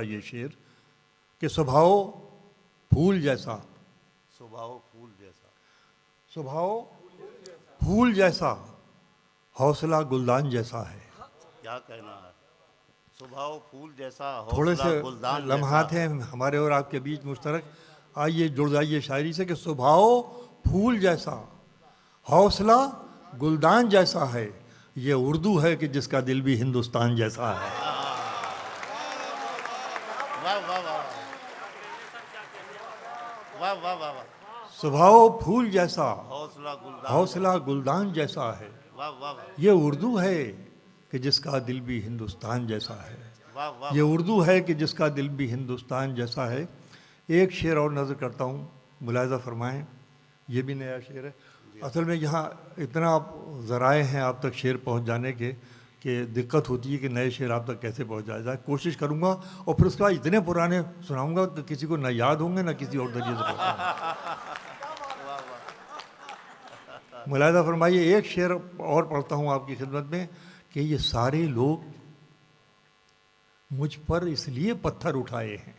یہ شعر کہ صبحاؤ پھول جیسا، صبحاؤ پھول جیسا، صبحاؤ پھول جیسا، حوصلہ گلدان جیسا ہے. کیا کہنا ہے. صبحاؤ پھول جیسا، تھوڑے سے حوصلہ گلدان جیسا. لمحات ہیں ہمارے اور آپ کے بیچ مشترک. آئیے جڑ جائیے شاعری سے کہ صبحاؤ پھول جیسا، حوصلہ گلدان جیسا ہے. یہ اردو ہے کہ جس کا دل بھی ہندوستان جیسا ہے. واہ واہ واہ واہ واہ واہ واہ. صبحاؤ پھول جیسا، حوصلہ گلدان. حوصلہ گلدان جیسا ہے. واہ واہ واہ یہ اردو ہے کہ جس کا دل بھی ہندوستان جیسا ہے. واہ واہ. یہ اردو ہے کہ جس کا دل بھی ہندوستان جیسا ہے. ایک شعر اور نظر کرتا ہوں، ملاحظہ فرمائیں. یہ بھی نیا شعر ہے. اصل میں یہاں اتنا ذرائع ہیں آپ تک شعر پہنچ جانے کے کہ دقت ہوتی ہے کہ نئے شعر آپ تک کیسے پہنچایا جائے. کوشش کروں گا اور پھر اس کے بعد اتنے پرانے سناؤں گا کہ کسی کو نہ یاد ہوں گے نہ کسی اور ذریعے سے پہنچاؤں گا. ملاحظہ فرمائیے. ایک شعر اور پڑھتا ہوں آپ کی خدمت میں کہ یہ سارے لوگ مجھ پر اس لیے پتھر اٹھائے ہیں.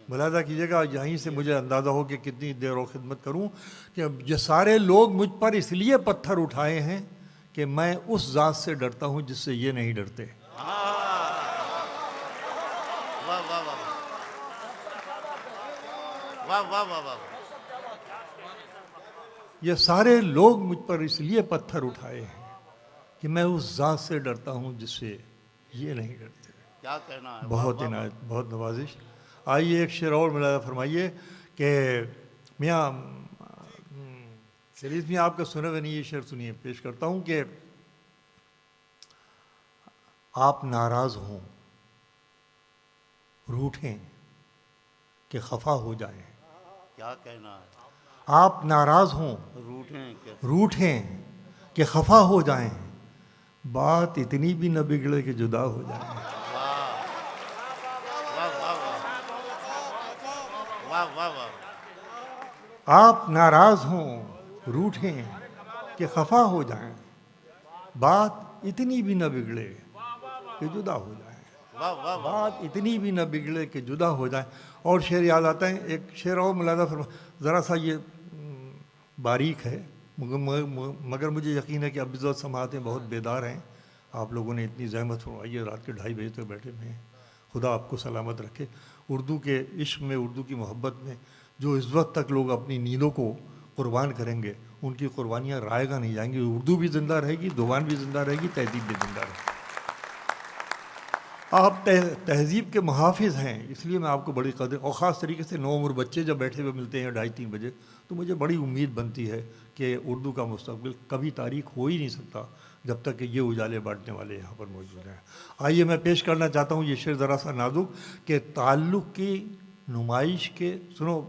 ملاحظہ کیجیے گا، یہیں سے مجھے اندازہ ہو کہ کتنی دیر اور خدمت کروں کہ یہ سارے لوگ مجھ پر اس لیے پتھر اٹھائے ہیں کہ میں اس ذات سے ڈرتا ہوں جس سے یہ نہیں ڈرتے. واہ واہ واہ واہ واہ واہ واہ. یہ سارے لوگ مجھ پر اس لیے پتھر اٹھائے ہیں کہ میں اس ذات سے ڈرتا ہوں جس سے یہ نہیں ڈرتے. کیا کہنا ہے. بہت عنایت، بہت نوازش. آئیے ایک شعر اور ملاحظہ فرمائیے کہ میاں سیریز میں آپ کا سنے ہوئے نہیں، یہ شعر سنیے. پیش کرتا ہوں کہ آپ ناراض ہوں، روٹھیں کہ خفا ہو جائیں. کیا کہنا ہے. آپ ناراض ہوں، روٹھیں کہ روٹھیں کہ خفا ہو جائیں، بات اتنی بھی نہ بگڑے کہ جدا ہو جائیں. واہ واہ واہ. آپ ناراض ہوں، روٹھیں کہ خفا ہو جائیں، بات اتنی بھی نہ بگڑے کہ جدا ہو جائیں. واہ واہ واہ. بات اتنی بھی نہ بگڑے کہ جدا ہو جائیں. اور شعر یاد آتا ہے. ایک شعر اور ملاحظہ فرما، ذرا سا یہ باریک ہے مگر مجھے یقین ہے کہ اب عزت سماعتیں بہت بیدار ہیں. آپ لوگوں نے اتنی زحمت فرمائی ہے، رات کے 2:30 بجے تک بیٹھے ہوئے ہیں. خدا آپ کو سلامت رکھے. اردو کے عشق میں، اردو کی محبت میں جو اس وقت تک لوگ اپنی نیندوں کو قربان کریں گے، ان کی قربانیاں رائے گا نہیں جائیں گی. اردو بھی زندہ رہے گی، زبان بھی زندہ رہے گی، تہذیب بھی زندہ رہے گی. آپ تہذیب کے محافظ ہیں، اس لیے میں آپ کو بڑی قدر، اور خاص طریقے سے نوعمر بچے جب بیٹھے ہوئے ملتے ہیں 2:30-3 بجے، تو مجھے بڑی امید بنتی ہے کہ اردو کا مستقبل کبھی تاریک ہو ہی نہیں سکتا جب تک کہ یہ اجالے بانٹنے والے یہاں پر موجود ہیں. آئیے میں پیش کرنا چاہتا ہوں یہ شعر ذرا سا نازک کہ تعلق کی نمائش کے، سنو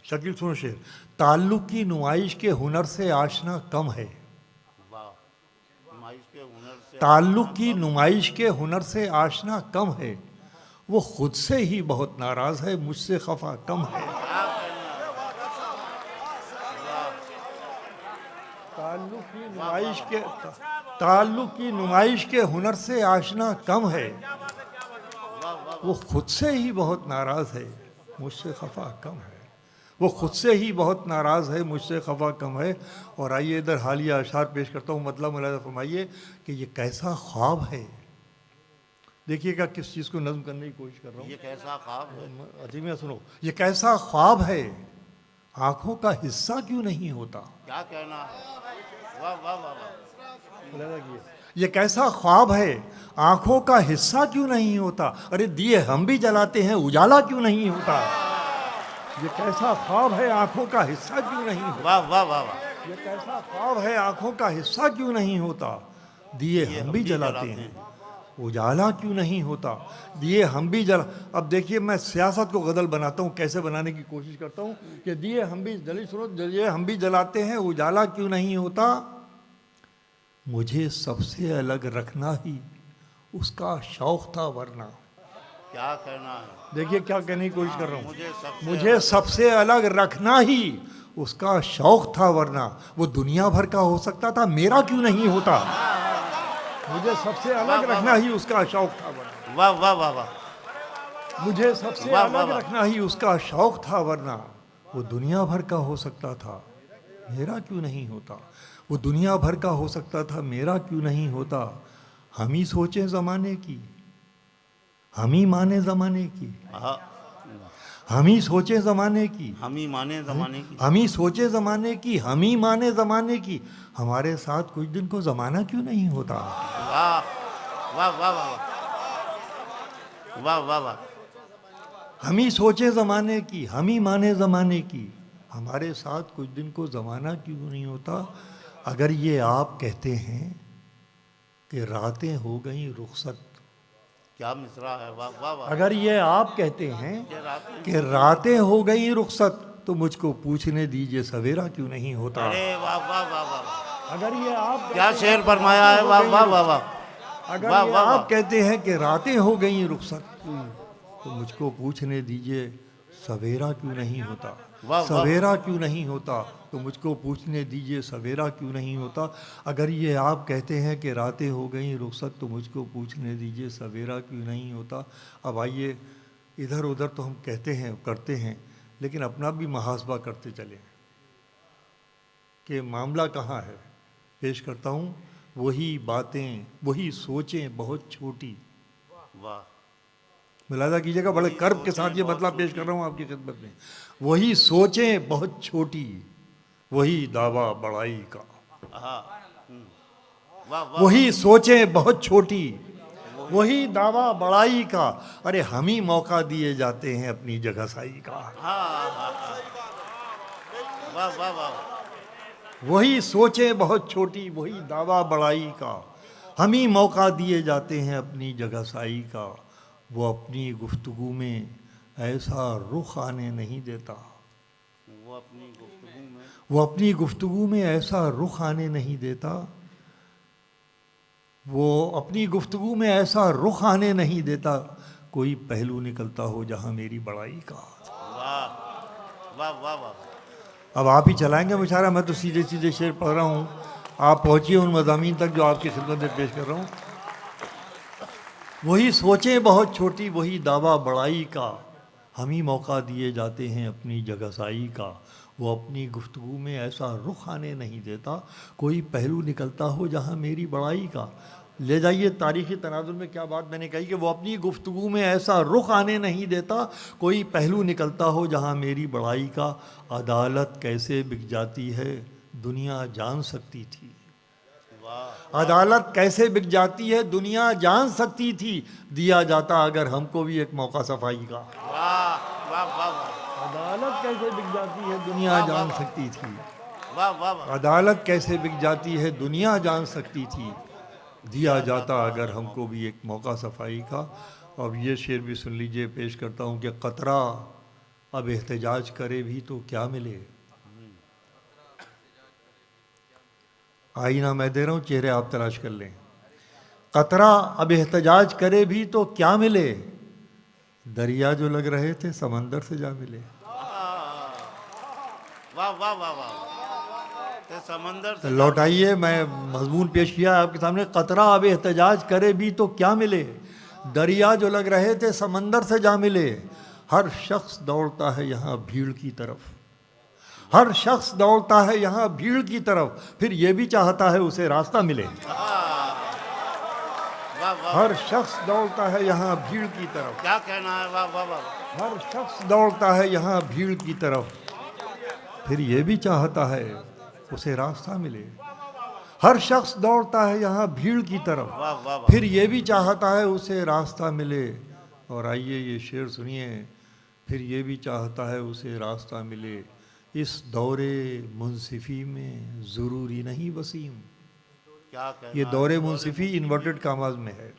شکیل سنو شعر. تعلق کی نمائش کے ہنر سے آشنا کم ہے. تعلق کی نمائش کے ہنر سے آشنا کم ہے، وہ خود سے ہی بہت ناراض ہے، مجھ سے خفا کم ہے. تعلق کی نمائش کے ہنر سے آشنا کم ہے، وہ خود سے ہی بہت ناراض ہے، مجھ سے خفا کم ہے. وہ خود سے ہی بہت ناراض ہے، مجھ سے خفا کم ہے. اور آئیے ادھر حالیہ اشعار پیش کرتا ہوں. مطلب ملاحظہ فرمائیے کہ یہ کیسا خواب ہے. دیکھیے گا کس چیز کو نظم کرنے کی کوشش کر رہا ہوں. یہ کیسا خواب ہے. عظیمیہ سنو. یہ کیسا خواب ہے، آنکھوں کا حصہ کیوں نہیں ہوتا. کیا کہنا ہے. واہ واہ واہ واہ. یہ کیسا خواب ہے، آنکھوں کا حصہ کیوں نہیں ہوتا. ارے دیے ہم بھی جلاتے ہیں، اجالا کیوں نہیں ہوتا. یہ کیسا خواب ہے، آنکھوں کا حصہ کیوں نہیں ہوتا. واہ واہ واہ واہ. یہ کیسا خواب ہے، آنکھوں کا حصہ کیوں نہیں ہوتا. دیے ہم بھی جلاتے ہیں، اجالا کیوں نہیں ہوتا. دیے ہم بھی اب دیکھیے میں سیاست کو غزل بناتا ہوں، کیسے بنانے کی کوشش کرتا ہوں کہ دیے ہم بھی دیے ہم بھی جلاتے ہیں، اجالا کیوں نہیں ہوتا. مجھے سب سے الگ رکھنا ہی اس کا شوق تھا ورنہ. کیا کہنا ہے. دیکھیے کیا کہنے کی کوشش کر رہا ہوں. مجھے سب سے الگ رکھنا ہی اس کا شوق تھا ورنہ وہ دنیا بھر کا ہو سکتا تھا، میرا کیوں نہیں ہوتا. مجھے سب سے الگ رکھنا ہی اس کا شوق تھا ورنہ واہ واہ واہ واہ مجھے سب سے واہ، واہ، الگ واہ۔ رکھنا ہی اس کا شوق تھا ورنہ وہ دنیا بھر کا ہو سکتا تھا میرا کیوں نہیں ہوتا وہ دنیا بھر کا ہو سکتا تھا میرا کیوں نہیں ہوتا ہم ہی سوچیں زمانے کی ہم ہی مانے زمانے کی ہاں، ہم ہی سوچیں زمانے کی ہم ہی مانے زمانے کی ہم ہی سوچے زمانے کی ہم ہی مانے زمانے کی ہمارے ساتھ کچھ دن کو زمانہ کیوں نہیں ہوتا واہ واہ واہ واہ واہ واہ واہ ہم ہی سوچے زمانے کی ہم ہی مانے زمانے کی ہمارے ساتھ کچھ دن کو زمانہ کیوں نہیں ہوتا اگر یہ آپ کہتے ہیں کہ راتیں ہو گئیں رخصت کیا مصرع ہے، واہ واہ واہ اگر یہ آپ کہتے ہیں یہ راتیں- کہ راتیں ہو گئیں رخصت تو مجھ کو پوچھنے دیجئے سویرا کیوں نہیں ہوتا ارے واہ واہ واہ واہ اگر یہ آپ کیا شعر فرمایا ہے، واہ واہ واہ واہ اگر واہ یہ واہ واہ آپ کہتے ہیں کہ راتیں ہو گئیں رخصت تو مجھ کو پوچھنے دیجئے سویرا کیوں نہیں ہوتا واہ۔ سویرا کیوں نہیں ہوتا تو مجھ کو پوچھنے دیجئے سویرا کیوں نہیں ہوتا اگر یہ آپ کہتے ہیں کہ راتیں ہو گئیں رخصت تو مجھ کو پوچھنے دیجئے سویرا کیوں نہیں ہوتا اب آئیے ادھر ادھر تو ہم کہتے ہیں کرتے ہیں لیکن اپنا بھی محاسبہ کرتے چلیں کہ معاملہ کہاں ہے پیش کرتا ہوں وہی باتیں وہی سوچیں بہت چھوٹی واہ ملاحظہ کیجیے گا بڑے کرب کے ساتھ یہ مطلب پیش کر رہا ہوں آپ کی خدمت میں وہی سوچیں بہت چھوٹی وہی دعویٰ بڑائی کا ہاں واہ واہ وہی سوچیں بہت چھوٹی وہی دعویٰ بڑائی کا ارے ہم ہی موقع دیے جاتے ہیں اپنی جگہ سائی کا واہ واہ واہ وہی سوچیں بہت چھوٹی وہی دعویٰ بڑائی کا ہم ہی موقع دیے جاتے ہیں اپنی جگہ سائی کا وہ اپنی گفتگو میں ایسا رخ آنے نہیں دیتا وہ اپنی گفتگو میں وہ اپنی گفتگو میں ایسا رخ آنے نہیں دیتا وہ اپنی گفتگو میں ایسا رخ آنے نہیں دیتا کوئی پہلو نکلتا ہو جہاں میری بڑائی کا واہ واہ واہ واہ اب آپ ہی چلائیں گے مشاعرہ میں تو سیدھے سیدھے شعر پڑھ رہا ہوں آپ پہنچیے ان مضامین تک جو آپ کی خدمت میں پیش کر رہا ہوں وہی سوچیں بہت چھوٹی وہی دعویٰ بڑائی کا ہم ہی موقع دیے جاتے ہیں اپنی جگہ سائی کا وہ اپنی گفتگو میں ایسا رخ آنے نہیں دیتا کوئی پہلو نکلتا ہو جہاں میری بڑائی کا لے جائیے تاریخی تناظر میں کیا بات میں نے کہی کہ وہ اپنی گفتگو میں ایسا رخ آنے نہیں دیتا کوئی پہلو نکلتا ہو جہاں میری بڑائی کا عدالت کیسے بک جاتی ہے دنیا جان سکتی تھی عدالت کیسے بک جاتی ہے دنیا جان سکتی تھی دیا جاتا اگر ہم کو بھی ایک موقع صفائی کا واہ واہ واہ عدالت کیسے بک جاتی ہے دنیا جان سکتی تھی واہ واہ واہ عدالت کیسے بک جاتی ہے دنیا جان سکتی تھی دیا جاتا اگر ہم کو بھی ایک موقع صفائی کا اب یہ شعر بھی سن لیجئے پیش کرتا ہوں کہ قطرہ اب احتجاج کرے بھی تو کیا ملے آئینہ میں دے رہا ہوں چہرے آپ تلاش کر لیں قطرہ اب احتجاج کرے بھی تو کیا ملے دریا جو لگ رہے تھے سمندر سے جا ملے واہ واہ واہ واہ تے سمندر سے لوٹائیے میں مضمون پیش کیا آپ کے سامنے قطرہ اب احتجاج کرے بھی تو کیا ملے دریا جو لگ رہے تھے سمندر سے جا ملے ہر شخص دوڑتا ہے یہاں بھیڑ کی طرف ہر شخص دوڑتا ہے یہاں بھیڑ کی طرف پھر یہ بھی چاہتا ہے اسے راستہ ملے واہ واہ ہر شخص دوڑتا ہے یہاں بھیڑ کی طرف کیا کہنا ہے، واہ واہ واہ ہر شخص دوڑتا ہے یہاں بھیڑ کی طرف پھر یہ بھی چاہتا ہے اسے راستہ ملے ہر شخص دوڑتا ہے یہاں بھیڑ کی طرف واہ واہ واہ پھر یہ بھی چاہتا ہے اسے راستہ ملے اور آئیے یہ شعر سنیے پھر یہ بھی چاہتا ہے اسے راستہ ملے اس دور منصفی میں ضروری نہیں وسیم کیا کہنا یہ ہے، دور منصفی انورٹڈ کاماز میں ہے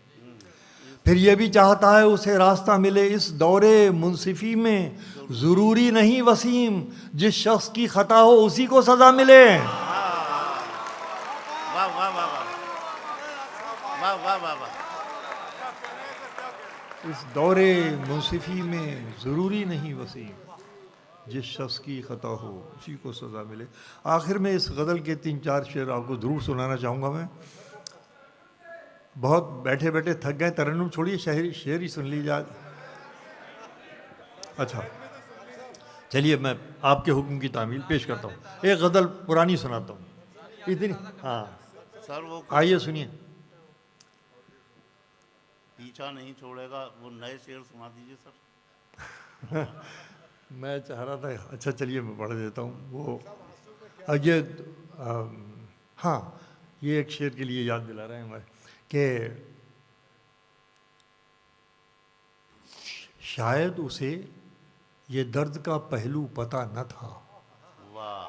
پھر یہ بھی چاہتا ہے اسے راستہ ملے اس دور منصفی میں ضروری نہیں وسیم جس شخص کی خطا ہو اسی کو سزا ملے واہ واہ واہ واہ واہ واہ واہ واہ اس دور منصفی میں ضروری نہیں وسیم جس شخص کی خطا ہو اسی کو سزا ملے آخر میں اس غزل کے 3-4 شعر آپ کو ضرور سنانا چاہوں گا میں بہت بیٹھے بیٹھے تھک گئے، ترنم چھوڑیے، شعر ہی سن لیجیے آج۔ اچھا چلیے میں آپ کے حکم کی تعمیل پیش کرتا ہوں، ایک غزل پرانی سناتا ہوں اتنی۔ ہاں سر وہ آئیے سنیے۔ پیچھا نہیں چھوڑے گا، وہ نئے شعر سنا دیجیے سر۔ میں چاہ رہا تھا، اچھا چلیے میں پڑھ دیتا ہوں وہ یہ ہاں یہ ایک شعر کے لیے یاد دلا رہے ہیں ہمارے کہ شاید اسے یہ درد کا پہلو پتہ نہ تھا۔ واہ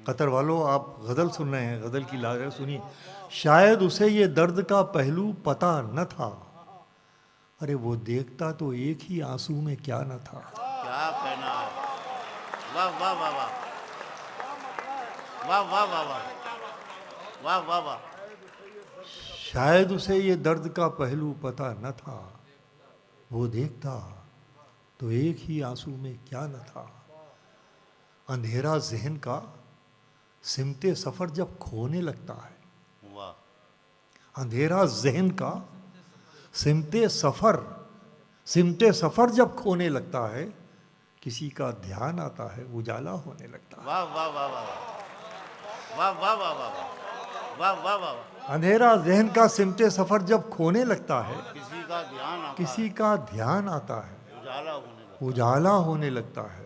قطر والوں آپ غزل سن رہے ہیں، غزل کی لا رہے سنیے۔ شاید اسے یہ درد کا پہلو پتہ نہ تھا، ارے وہ دیکھتا تو ایک ہی آنسو میں کیا نہ تھا۔ کیا کہنا ہے، واہ واہ واہ واہ واہ واہ واہ واہ واہ واہ واہ۔ شاید اسے یہ درد کا پہلو پتہ نہ تھا، وہ دیکھتا تو ایک ہی آنسو میں کیا نہ تھا۔ اندھیرا ذہن کا سمت سفر جب کھونے لگتا ہے، واہ اندھیرا ذہن کا سمت سفر جب کھونے لگتا ہے، کسی کا دھیان آتا ہے اجالا ہونے لگتا ہے۔ واہ واہ واہ واہ واہ واہ واہ واہ واہ واہ واہ۔ اندھیرا ذہن کا سمت سفر جب کھونے لگتا ہے، کسی کا دھیان آتا کسی کا دھیان آتا ہے اجالا ہونے لگا۔ اجالا ہونے لگتا ہے۔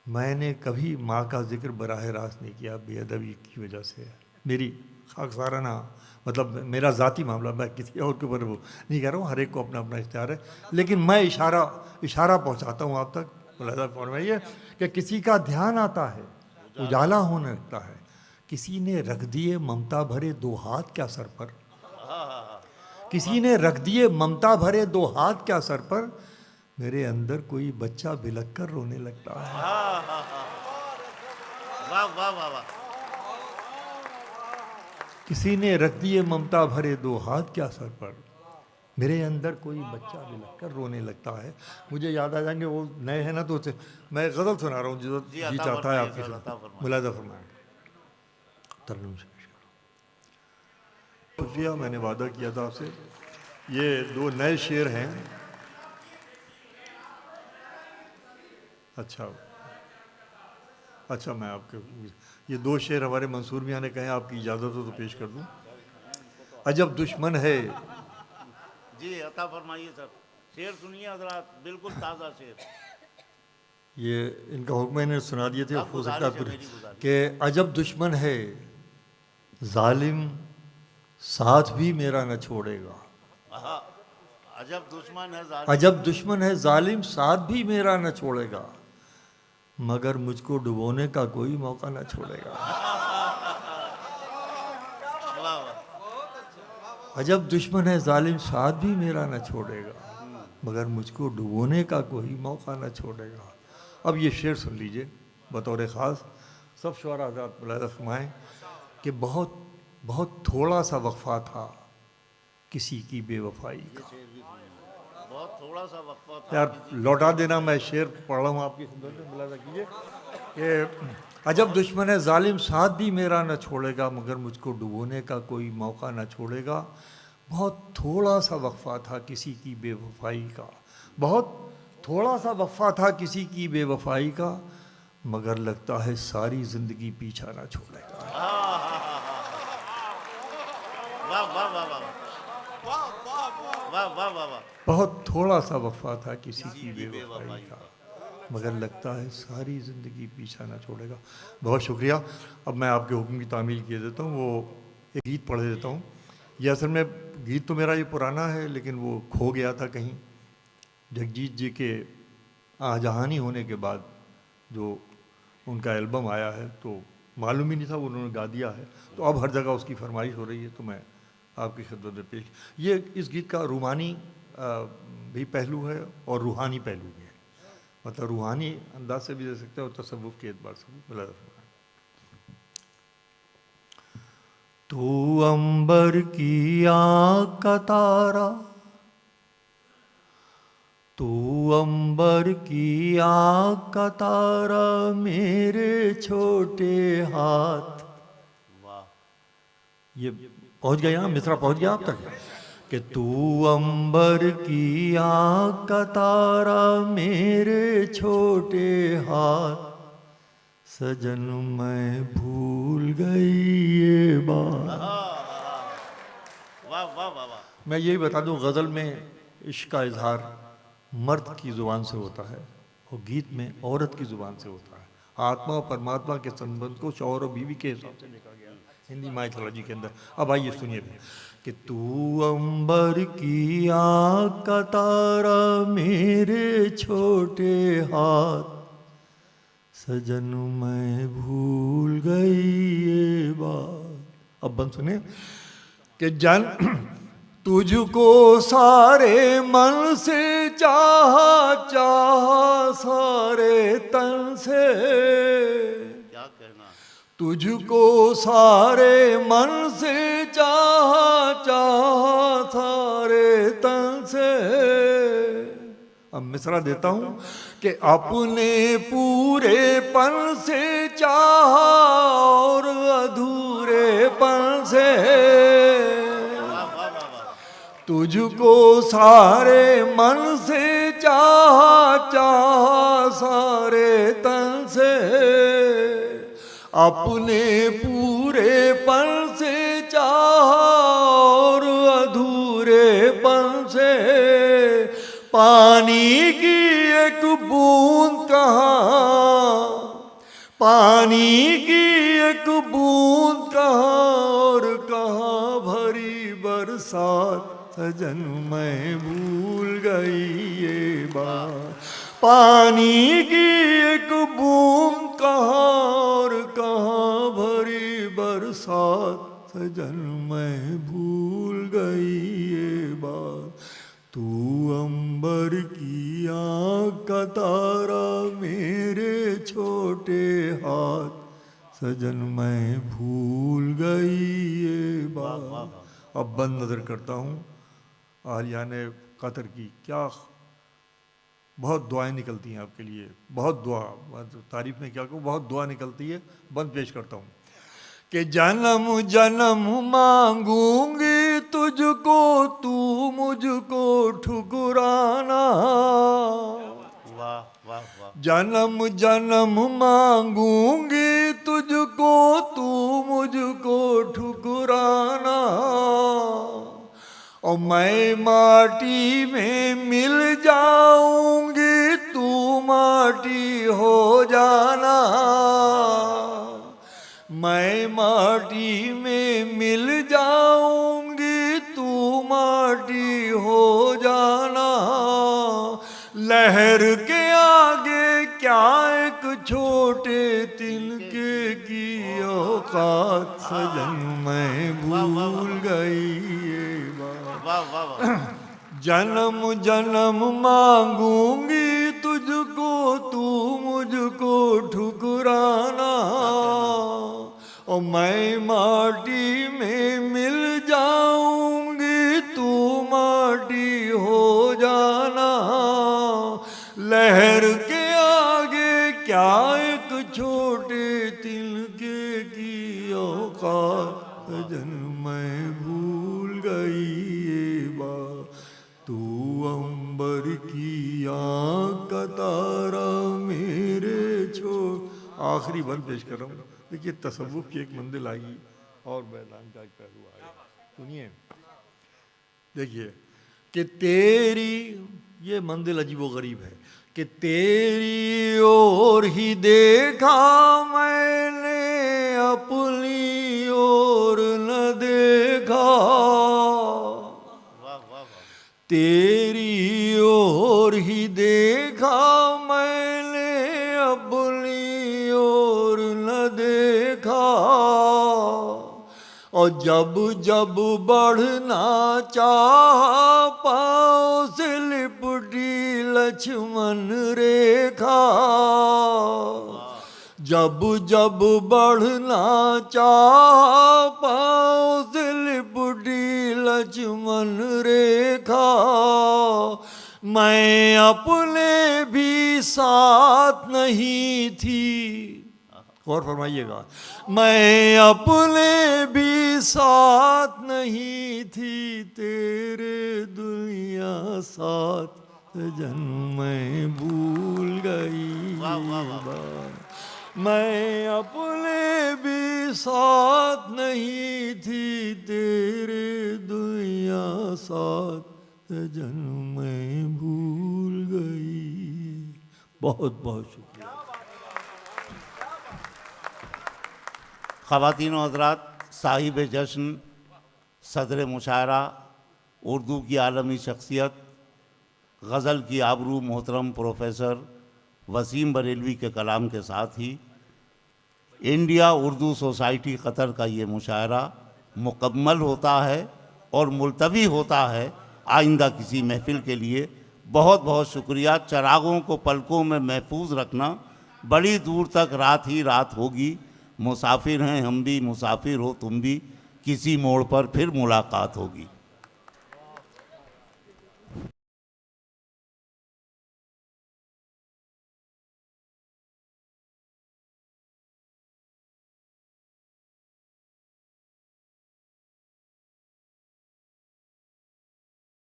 میں نے کبھی ماں کا ذکر براہ راست نہیں کیا، بے ادبی کی وجہ سے، میری خاکسارانہ مطلب میرا ذاتی معاملہ، میں کسی اور کے اوپر وہ نہیں کہہ رہا ہوں، ہر ایک کو اپنا اپنا اختیار ہے، لیکن میں اشارہ پہنچاتا ہوں آپ تک، ملاحظہ فرمائیے کہ کسی کا دھیان آتا ہے اجالا ہونے لگتا ہے۔ کسی نے رکھ دیے ممتا بھرے دو ہاتھ کیا سر پر، کسی نے رکھ دیے ممتا بھرے دو ہاتھ کیا سر پر، میرے اندر کوئی بچہ بلک کر رونے لگتا ہے۔ واہ واہ واہ واہ۔ کسی نے رکھ دیے ممتا بھرے دو ہاتھ کیا سر پر، میرے اندر کوئی بچہ بلک کر رونے لگتا ہے۔ مجھے یاد آ جائیں گے وہ نئے ہیں نا، تو میں غزل سنا رہا ہوں جو جی چاہتا ہے آپ کی ملاحظہ فرمائیں۔ ترنم سے پیش کرو۔ شکریہ، میں نے وعدہ کیا تھا آپ سے، یہ دو نئے شعر ہیں۔ اچھا میں آپ کے یہ دو شعر ہمارے منصور میاں نے کہے، آپ کی اجازت ہو تو پیش کر دوں۔ عجب دشمن ہے، جی عطا فرمائیے سر، شعر سنیے حضرات، بالکل تازہ شعر۔ یہ ان کا حکم نے سنا دیے تھے، ہو سکتا ہے میری گزارش کہ عجب دشمن ہے ظالم ساتھ بھی میرا نہ چھوڑے گا، عجب دشمن ہے عجب دشمن ہے ظالم ساتھ بھی میرا نہ چھوڑے گا، مگر مجھ کو ڈبونے کا کوئی موقع نہ چھوڑے گا۔ عجب دشمن ہے ظالم ساتھ بھی میرا نہ چھوڑے گا، مگر مجھ کو ڈبونے کا کوئی موقع نہ چھوڑے گا۔ اب یہ شعر سن لیجئے بطور خاص، سب شعراء حضرات ملاحظہ فرمائیں کہ بہت بہت تھوڑا سا وقفہ تھا کسی کی بے وفائی کا۔ بہت تھوڑا سا وقفہ تھا۔ یار لوٹا دینا، میں شعر پڑھ رہا ہوں آپ کی خدمت میں، ملاحظہ کیجئے کہ عجب دشمن ہے ظالم ساتھ بھی میرا نہ چھوڑے گا، مگر مجھ کو ڈبونے کا کوئی موقع نہ چھوڑے گا۔ بہت تھوڑا سا وقفہ تھا کسی کی بے وفائی کا، بہت تھوڑا سا وقفہ تھا کسی کی بے وفائی کا، مگر لگتا ہے ساری زندگی پیچھا نہ چھوڑے گا۔ واہ واہ واہ واہ واہ واہ واہ واہ۔ بہت تھوڑا سا وقفہ تھا کسی کی بے وفائی کا، مگر لگتا ہے ساری زندگی پیچھا نہ چھوڑے گا۔ بہت شکریہ۔ اب میں آپ کے حکم کی تعمیل کیے دیتا ہوں، وہ ایک گیت پڑھ دیتا ہوں۔ یہ اصل میں گیت تو میرا یہ پرانا ہے، لیکن وہ کھو گیا تھا کہیں، جگجیت جی کے آجہانی ہونے کے بعد جو ان کا البم آیا ہے تو معلوم ہی نہیں تھا، انہوں نے گا دیا ہے، تو اب ہر جگہ اس کی فرمائش ہو رہی ہے، تو میں آپ کی خدمت میں پیش۔ یہ اس گیت کا رومانی بھی پہلو ہے اور روحانی پہلو بھی ہے، مطلب روحانی انداز سے بھی دے سکتے ہیں اور تصوف کے اعتبار سے بھی۔ تو عنبر کی آنکھ کا تارا، تو عنبر کی آنکھ کا تارا میرے چھوٹے ہاتھ، واہ یہ پہنچ گیا مصرع پہنچ گیا آپ تک کہ تو عنبر کی آنکھ کا تارا میرے چھوٹے ہاتھ سجن میں بھول گئی یہ بات. واہ واہ واہ واہ. میں یہی بتا دوں غزل میں عشق کا اظہار مرد کی زبان سے ہوتا ہے اور گیت میں عورت کی زبان سے ہوتا ہے. آتما اور پرماتما کے سنبندھ کو شوہر اور بیوی کے حساب سے لکھا گیا ہندی مائتھولوجی کے اندر. اب آئیے سنیے کہ تو عنبر کی آنکھ کا تارا میرے چھوٹے ہاتھ سجن میں بھول گئی یہ بات. اب بند سنیں کہ جن تجھ کو سارے من سے چاہا چاہا سارے تن سے. کیا کہنا. تجھ کو سارے من سے چاہا چاہا سارے تن سے. اب مصرع دیتا ہوں کہ اپنے پورے پن سے چاہا اور ادھورے پن سے. تجھ کو سارے من سے چاہا چاہا سارے تن سے. اپنے پورے پن سے چاہا اور ادھورے پن سے. پانی کی ایک بوند کہاں پانی کی ایک بوند کہاں اور کہاں بھری برسات سجن میں بھول گئی یہ بات. پانی کی ایک بوند کہاں اور کہاں بھری برسات سجن میں بھول گئی یہ بات. تو عنبر کی آنکھ کا تارا میرے چھوٹے ہاتھ سجن میں بھول گئی یہ بات. اب بند نظر کرتا ہوں آریان قطر کی کیا بہت دعائیں نکلتی ہیں آپ کے لیے. بہت دعا تعریف میں کیا کہوں بہت دعا نکلتی ہے. بند پیش کرتا ہوں کہ جنم جنم مانگوں گی تجھ کو تو مجھ کو ٹھکرانا. واہ واہ واہ. جنم جنم مانگوں گی تجھ کو تو مجھ کو ٹھکرانا. اور میں ماٹی میں مل جاؤں گی تو ماٹی ہو جانا. میں ماٹی میں مل جاؤں گی تو ماٹی ہو جانا. لہر کے آگے کیا ایک چھوٹے تنکے کی اوقات سجن میں بھول گئی یہ بات. واہ واہ واہ. جنم جنم مانگوں گی تجھ کو تو مجھ کو ٹھکرانا. اور میں ماٹی میں مل جاؤں گی تو ماٹی ہو جانا. لہر کے آگے کیا ایک چھوٹے تنکے کی اوقات سجن میں بھول گئی یہ بات. تو عنبر کی آنکھ کا تارا میرے آخری بند پیش کر رہا ہوں. دیکھیے تصوف کی ایک منزل آئی اور بیدان کا ایک پہلو آیا. سنیے دیکھیے کہ تیری یہ منزل عجیب و غریب ہے کہ تیری اور ہی دیکھا میں نے اپنی اور نہ دیکھا. تیری اور ہی دیکھا میں نے اپنی اور نہ دیکھا. اور جب جب بڑھنا چاہا پاؤں سے لپٹی لچھمن ریکھا. جب جب بڑھنا چاہا پاؤں سے لپٹی لچھمن ریکھا. میں اپنے بھی ساتھ نہیں تھی غور فرمائیے گا. میں اپنے بھی ساتھ نہیں تھی تیرے دنیا ساتھ جن میں بھول گئی بات. میں اپنے بھی ساتھ نہیں تھی تیرے دنیا ساتھ جن میں بھول گئی. بہت بہت شکریہ. خواتین و حضرات، صاحب جشن صدر مشاعرہ، اردو کی عالمی شخصیت، غزل کی آبرو محترم پروفیسر وسیم بریلوی کے کلام کے ساتھ ہی انڈیا اردو سوسائٹی قطر کا یہ مشاعرہ مکمل ہوتا ہے اور ملتوی ہوتا ہے آئندہ کسی محفل کے لیے. بہت بہت شکریہ. چراغوں کو پلکوں میں محفوظ رکھنا. بڑی دور تک رات ہی رات ہوگی. مسافر ہیں ہم بھی، مسافر ہو تم بھی، کسی موڑ پر پھر ملاقات ہوگی.